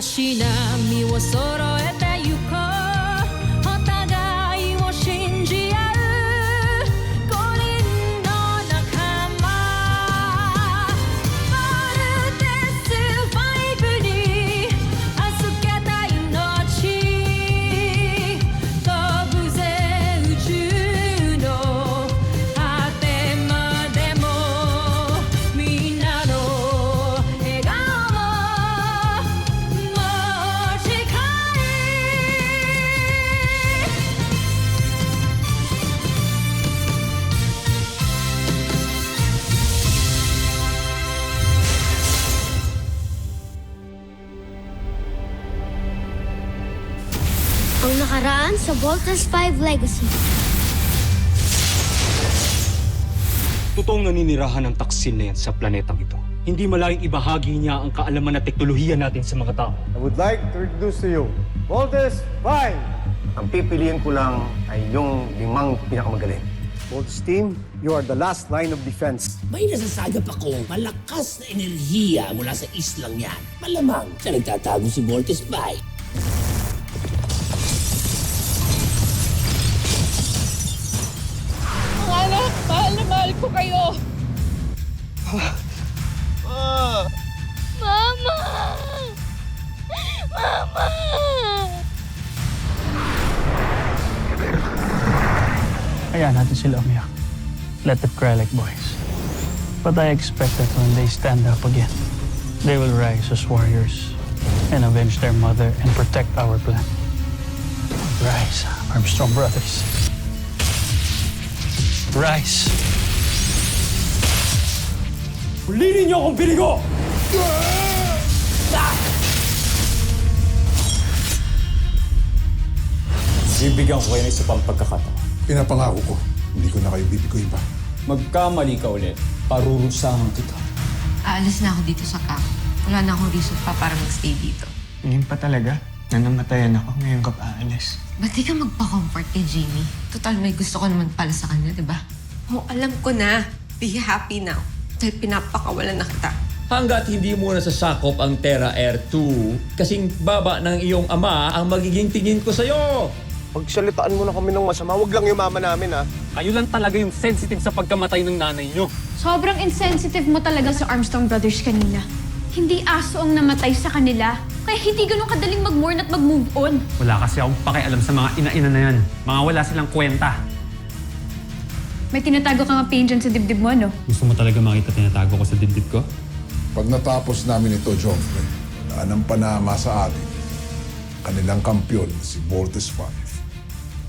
足並みを揃えてゆこうお互いを信じ合う五人の仲間ボルテス5に預けた命飛ぶぜ宇宙の果てまでもみんなの笑顔も持ち帰Ang nakaraan sa Voltes 5 Legacy. Totoong naninirahan ng taksin na yan sa planetang ito. Hindi malayong ibahagi niya ang kaalaman at teknolohiya natin sa mga tao. I would like to introduce to you, Voltes 5! Ang pipiliin ko lang ay yung 5 pinakamagaling. Voltes team, you are the last line of defense. May nasasagap ako malakas na enerhiya mula sa islang yan. Malamang siya nagtatago si Voltes 5. Mga anak, mahal na mahal ko kayo. Mama! Mama! Hayaan natin sila umiyak. Let them cry like boys. But I expect that when they stand up again, they will rise as warriors and avenge their mother and protect our planet. Rise, Armstrong brothers. Rise. Ulinin niyo akong binigo! Bibigyan ko kayo ng isa pang pagkakataon. Pinapangako ko, hindi ko na kayo bibiguin pa. Magkamali ka ulit, parurusahan kita. Aalis na ako dito sa camp. Wala na akong reason pa para magstay dito. Ngayon pa talaga? Nanamatayan ako, ngayon ka pa aalis. Ba't di ka magpa-comfort kay Jamie? Total, may gusto ko naman pala sa kanya, di ba? Oh, alam ko na. Be happy now. Dahil pinapakawalan na kita. Hanggat hindi mo nasasakop ang Terra Air 2, kasing baba ng iyong ama ang magiging tingin ko sa'yo. Pagsalitaan mo na kami ng masama, wag lang yung mama namin, ha? Kayo lang talaga yung sensitive sa pagkamatay ng nanay niyo. Sobrang insensitive mo talaga sa Armstrong Brothers kanina. Hindi aso ang namatay sa kanila. Kaya hindi ganun kadaling mag-mourn at mag-move on. Wala kasi akong pakialam sa mga ina-ina na yan. Mga wala silang kwenta. May tinatago kang pain dyan sa dibdib mo, no? Gusto mo talaga makita tinatago ko sa dibdib ko? Pag natapos namin ito, Joffrey, wala nang panama sa atin. Kanilang kampyon, si Voltes 5.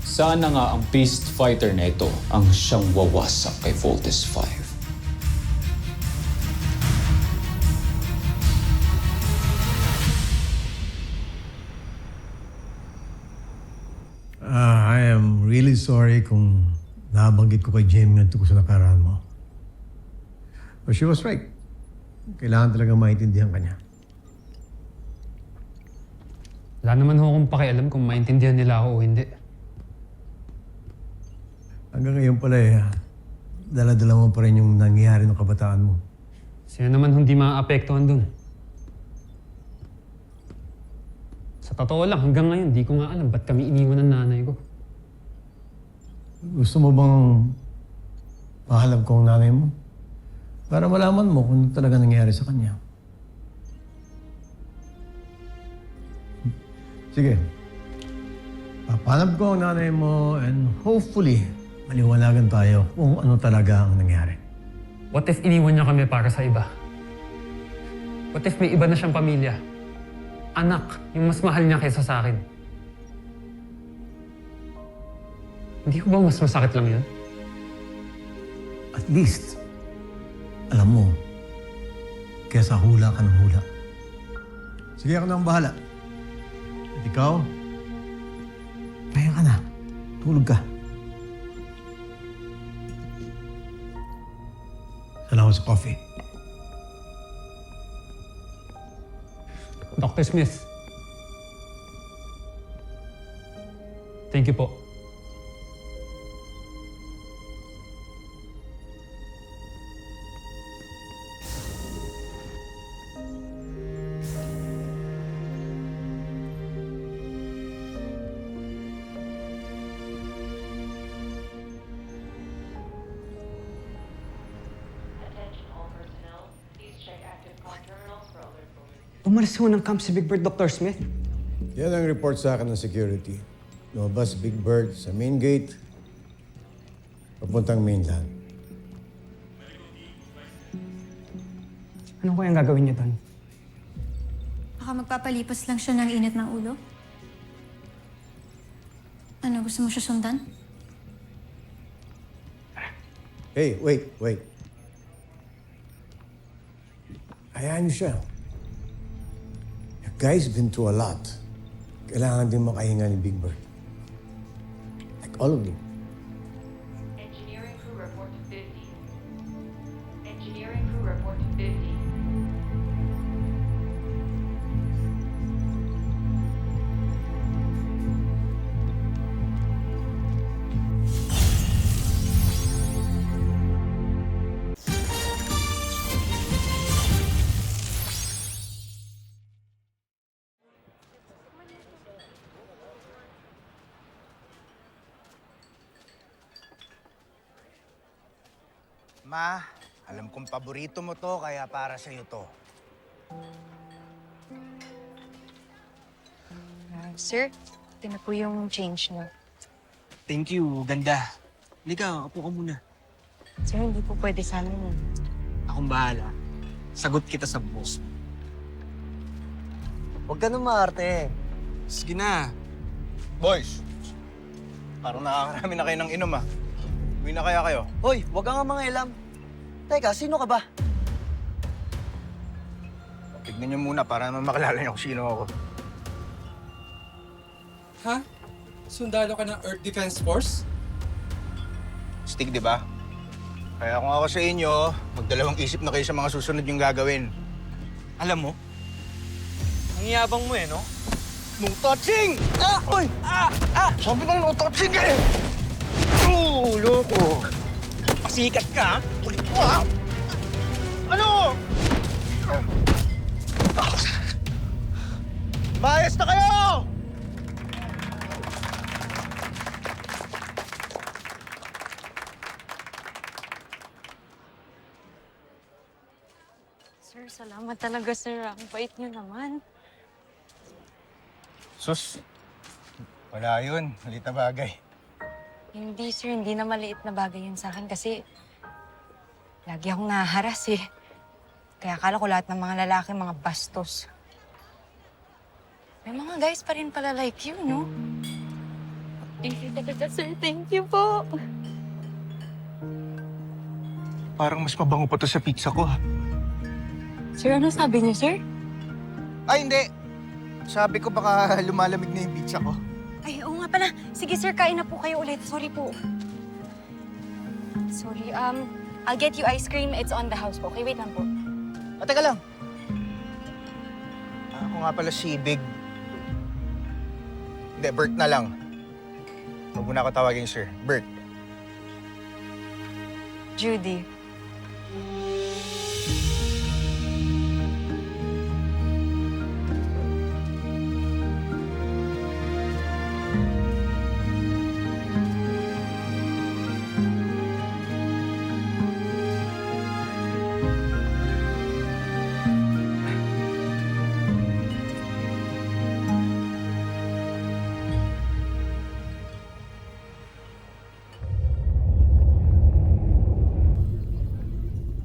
Sana nga ang beast fighter na ito ang siyang wawasak kay Voltes 5. I am really sorry kung nabanggit ko kay Jamie nga tungkol sa nakaraan mo. But she was right. Kailangan talaga maintindihan ka niya. Wala naman ho akong pakialam kung maintindihan nila ako o hindi. Hanggang ngayon pala dala-dala mo pa rin yung nangyayari ng kabataan mo. Sino naman hindi maaapektuhan dun? Sa totoo lang, hanggang ngayon, di ko nga alam ba't kami iniwan ng nanay ko. Gusto mo bang mahalap ko ang nanay mo? Para malaman mo kung ano talaga nangyayari sa kanya. Sige. Papanap ko ang nanay mo and hopefully, maliwanagan tayo kung ano talaga ang nangyari. What if iniwan niya kami para sa iba? What if may iba na siyang pamilya? Anak, yung mas mahal niya kaysa sa akin. Hindi ko ba mas masakit lang yun? At least, alam mo, kesa hula ka ng hula. Sige, ako na ang bahala. At ikaw, pahinga ka na. Tulog ka. Salamat sa coffee. Dr. Smith. Thank you po. Umalis ho ng camp si Big Bird, Dr. Smith. Yan ang report sa akin ng security. Lumabas si Big Bird sa main gate, papuntang mainland. Ano kayang gagawin niyo doon? Baka magpapalipas lang siya ng init ng ulo? Ano, gusto mo siya sundan? Hey, wait. Hayaan niyo siya. The guy's been through a lot. Kailangan din makahinga ni Big Bird. Like all of them. Engineering crew report to 50. Engineering crew report to 50. Ma, alam kong paborito mo to, kaya para sa'yo to. Sir, ito na po yung change niyo. Thank you, ganda. Halika, upo ka muna. Sir, hindi po pwede sa amin eh. Akong bahala. Sagot kita sa boss. Huwag ka na maarte. Sige na. Boys, parang nakakarami na kayo ng inom ah. Uwi na kaya kayo? Hoy, wag ka nga mga ilam. Teka, sino ka ba? Tignan niyo muna para naman makilala niyo kung sino ako. Ha? Sundalo ka ng Earth Defense Force? Stig, di ba? Kaya kung ako sa inyo, magdalawang isip na kayo sa mga susunod yung gagawin. Alam mo, ang yabang mo eh, no? No touching! Ah! Uy! Sabi na no touching eh! Loko! Pasikat ka, ha? Ulit mo, ha? Ano? Maayos na kayo! Sir, salamat talaga, sir. Ang bait niyo naman. Sus, wala yun. Malit na bagay. Hindi, sir. Hindi na maliit na bagay yun sa akin kasi lagi akong naharas eh. Kaya akala ko lahat ng mga lalaki, mga bastos. May mga guys pa rin pala like you, no? Thank you talaga, sir. Thank you po. Parang mas mabango pa to sa pizza ko, ha? Sir, ano sabi niyo, sir? Ay, hindi. Sabi ko baka lumalamig na yung pizza ko. Ay, oo nga pala. Sige, sir, kain na po kayo ulit. Sorry po. Sorry, I'll get you ice cream. It's on the house po. Okay, wait lang po. Teka lang. Ako nga pala si Big. Hindi, Bert na lang. Huwag mo na ako tawagin, sir. Bert. Judy.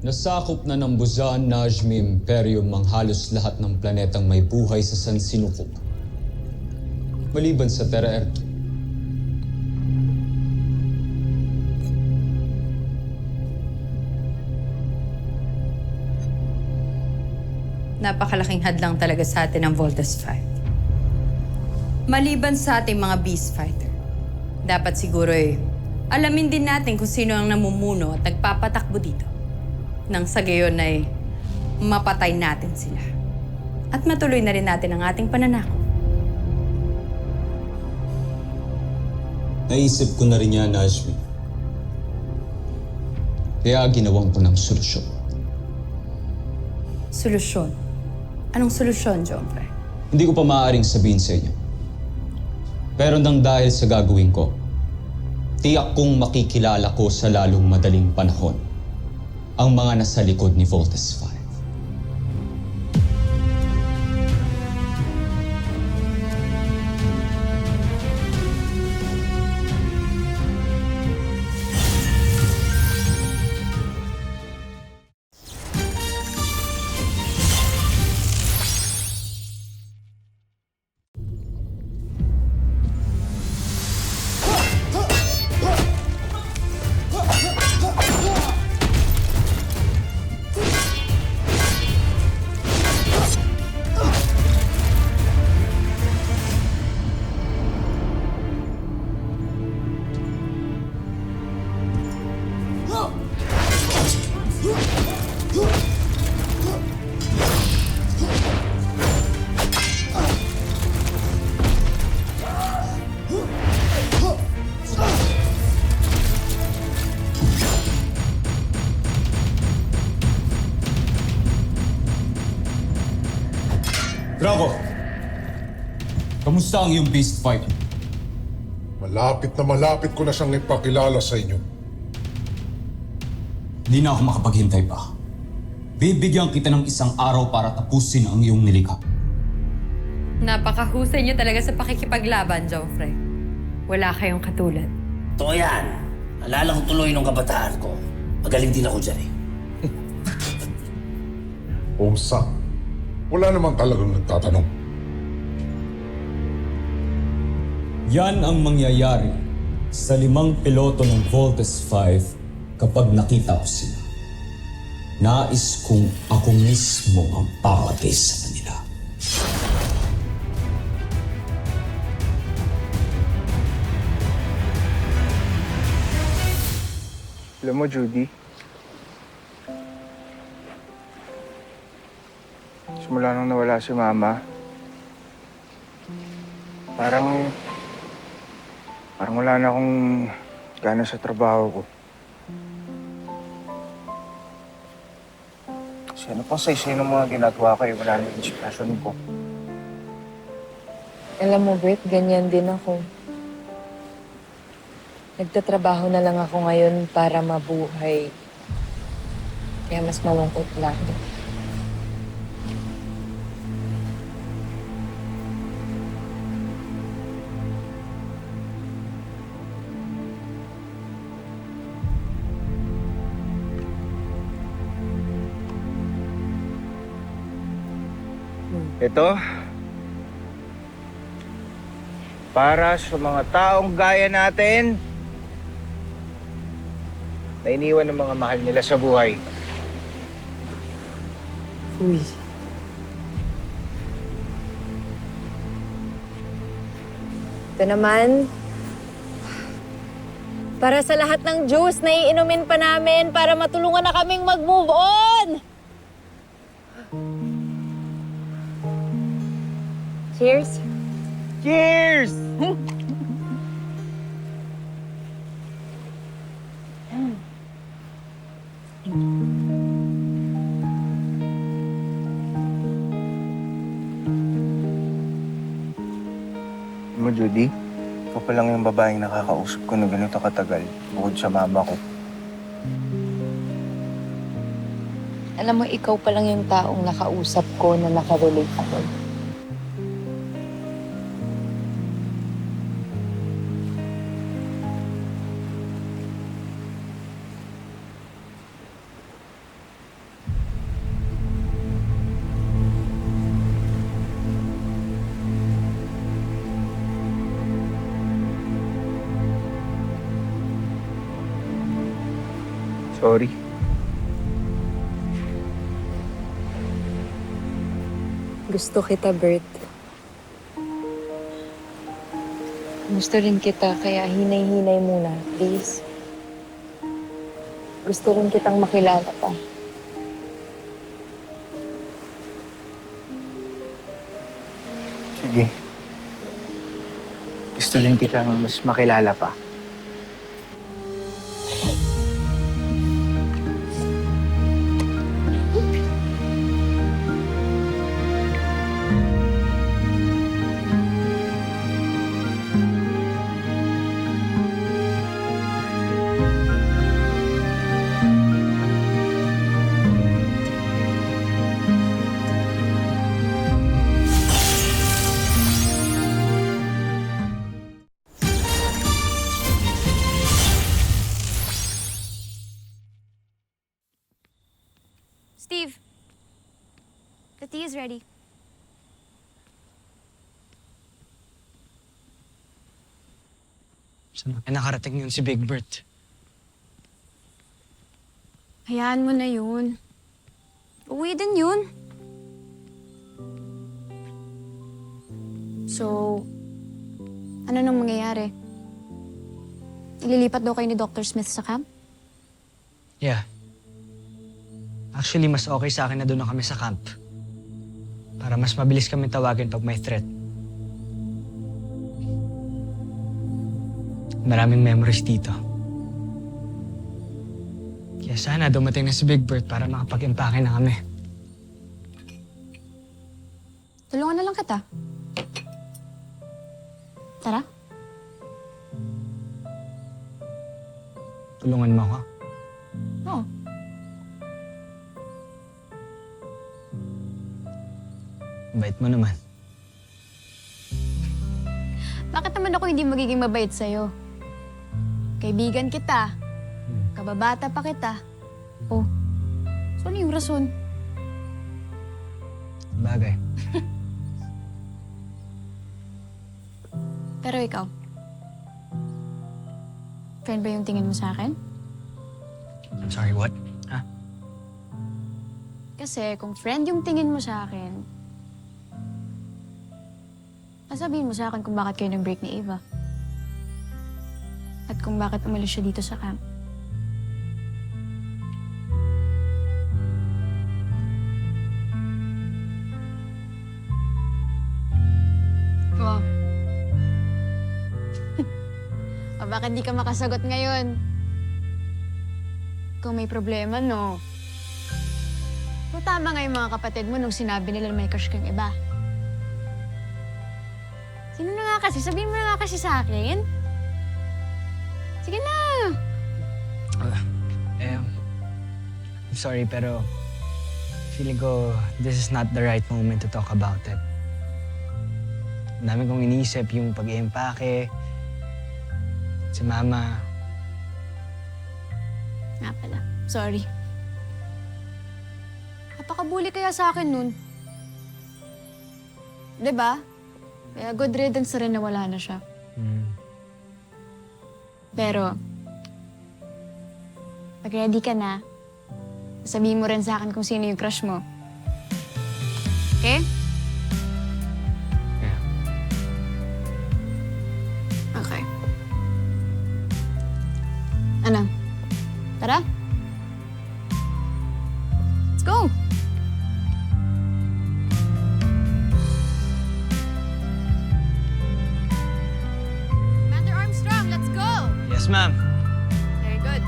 Nasakop na ng Buzan Najmi Imperium ang halos lahat ng planetang may buhay sa Sansinukob. Maliban sa Terra Erto. Napakalaking hadlang talaga sa atin ang Voltes 5. Maliban sa ating mga Beast Fighter, dapat siguro alamin din natin kung sino ang namumuno at nagpapatakbo dito. Nang sa gayon ay mapatay natin sila. At matuloy na rin natin ang ating pananakot. Naisip ko na rin yan, Najmi. Kaya ginawan ko ng solusyon. Solusyon? Anong solusyon, Joffrey? Hindi ko pa maaaring sabihin sa inyo. Pero nang dahil sa gagawin ko, tiyak kong makikilala ko sa lalong madaling panahon ang mga nasa likod ni Voltes 5. Draco! Kamusta ang iyong beast fighter? Malapit ko na siyang ipakilala sa inyo. Di na ako makapaghintay pa. Bibigyan kita ng isang araw para tapusin ang iyong nilikha. Napakahusay niyo talaga sa pakikipaglaban, Joffrey. Wala kayong katulad. Totoo yan. Alala ko tuloy nung kabataan ko. Magaling din ako dyan eh. Umsa, wala namang talagang nagtatanong. Yan ang mangyayari sa 5 piloto ng Voltes 5 kapag nakita ko sila. Nais kong ako mismo ang papatay sa kanila. Alam mo, Judy, simula nung nawala si Mama, parang wala na akong gana sa trabaho ko. Kasi ano pang sa ng mga ginagawa ko, wala na yung inspirasyon ko. Alam mo, Bert, ganyan din ako. Nagtatrabaho na lang ako ngayon para mabuhay. Kaya mas malungkot lang. Ito, para sa mga taong gaya natin na iniwan ng mga mahal nila sa buhay. Uy. Ito naman, para sa lahat ng juice na iinumin pa namin para matulungan na kaming mag-move on! Cheers! Cheers! Mo, Judy, ikaw pa lang yung babaeng nakakausap ko na ganito katagal bukod sa mama ko. Alam mo, ikaw pa lang yung taong nakausap ko na nakarelate ako. Sorry. Gusto kita, Bert. Gusto rin kita, kaya hinay-hinay muna, please. Gusto rin kitang makilala pa. Sige. Gusto rin kitang mas makilala pa. Steve, the tea is ready. Saan na nakarating yun si Big Bert? Hayaan mo na yun. Uwi din yun. So, ano nang mangyayari? Ililipat daw kayo ni Dr. Smith sa camp? Yeah. Actually, mas okay sa akin na doon na kami sa camp. Para mas mabilis kami tawagin pag may threat. Maraming memories dito. Kaya sana dumating na si Big Bert para makapag-impake na kami. Tulungan na lang kita. Tara. Tulungan mo ako. Oo. Bait mo naman. Bakit naman ako hindi magiging mabait sa'yo? Kaibigan kita. Kababata pa kita. Oh, so ano yung rason? Bagay. Pero ikaw, friend ba yung tingin mo sa akin? I'm sorry, what? Ha? Kasi kung friend yung tingin mo sa akin, sabihin mo sa akin kung bakit kayo nag-break ni Eva. At kung bakit umalis siya dito sa camp. Oh. O bakit di ka makasagot ngayon? Kung may problema, no? So, tama nga yung mga kapatid mo nung sinabi nila na may crush kang iba. Sino na nga kasi? Sabihin mo na nga kasi sa akin. Sige na. I'm sorry, pero feeling ko this is not the right moment to talk about it. Ang dami kong iniisip yung pag-iimpake, si Mama. Nga pala. Sorry. Napakabuli kaya sa akin nun. Diba? Kaya good riddance na rin na wala na siya. Pero, pag ready ka na, sabihin mo rin sa akin kung sino yung crush mo. Okay? Yeah. Okay. Ano? Tara? Let's go! Commander Armstrong, let's go! Yes, ma'am. Very good.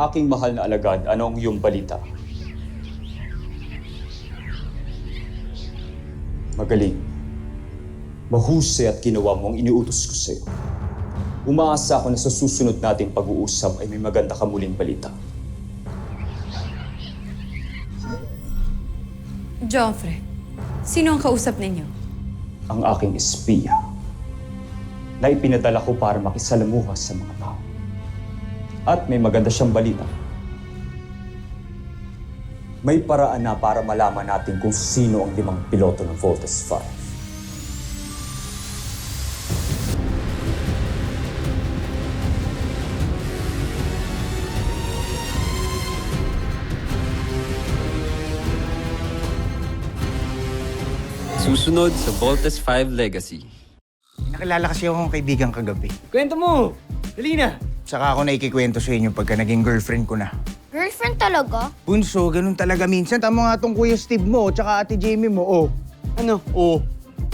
Aking mahal na alagad, ano ang iyong balita? Magaling. Mahusay at ginawa mo ang iniutos ko sa'yo. Umaasa ako na sa susunod nating pag-uusap ay may maganda ka muling balita. Joffrey, sino ang kausap ninyo? Ang aking espiya na ipinadala ko para makisalamuha sa mga tao. At may maganda siyang balita. May paraan na para malaman natin kung sino ang 5 piloto ng Voltes 5. Susunod sa Voltes 5 Legacy. Nakilala kasi akong kaibigan kagabi. Kwento mo! Dali na! Saka ako na ikikwento sa inyo pagka naging girlfriend ko na. Girlfriend talaga? Bunso, ganun talaga minsan. Tama nga tong Kuya Steve mo, tsaka Ate Jamie mo. Oh. Ano? Oh.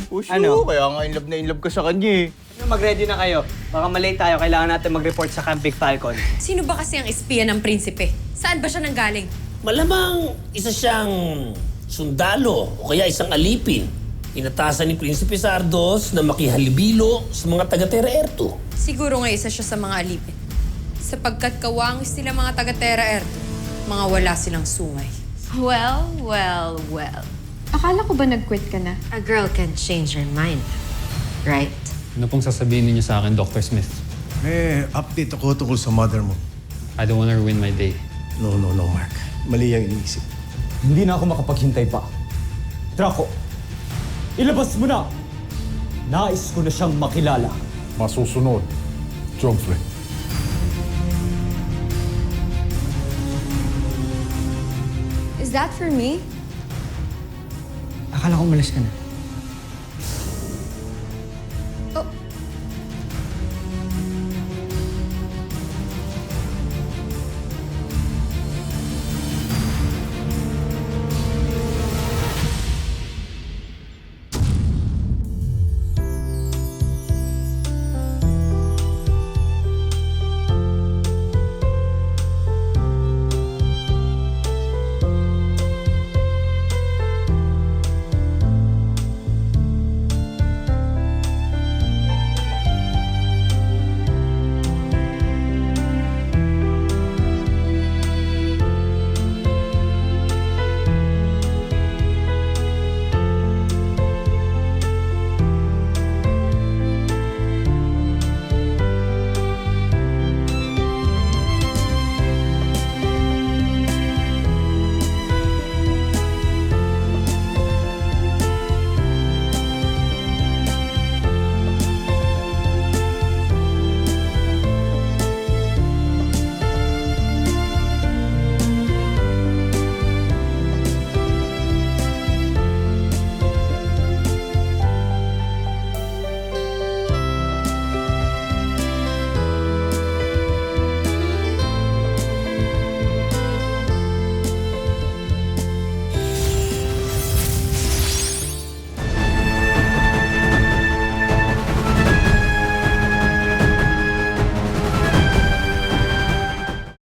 Puso, Ano? kaya nga in love ka sa kanya eh. Mag-ready na kayo. Baka malate tayo. Kailangan natin mag-report sa Camp Big Falcon. Sino ba kasi ang espiya ng prinsipe? Saan ba siya nanggaling? Malamang isa siyang sundalo o kaya isang alipin. Inatasan ni Prinsipe Sardos na makihalibilo sa mga taga-Terra Air 2. Siguro nga isa siya sa mga alipin. Sapagkat kawangis nila mga taga-Terra Air 2, mga wala silang sungay. Well. Akala ko ba nag-quit ka na? A girl can change her mind, right? Ano pong sasabihin ninyo sa akin, Dr. Smith? Update ako tungkol sa mother mo. I don't wanna ruin my day. No, Mark. Mali ang iniisip. Hindi na ako makapaghintay pa. Draco, ilabas mo na! Nais ko na siyang makilala. Masusunod, Joffrey. Is that for me? Akala ko umalis ka na.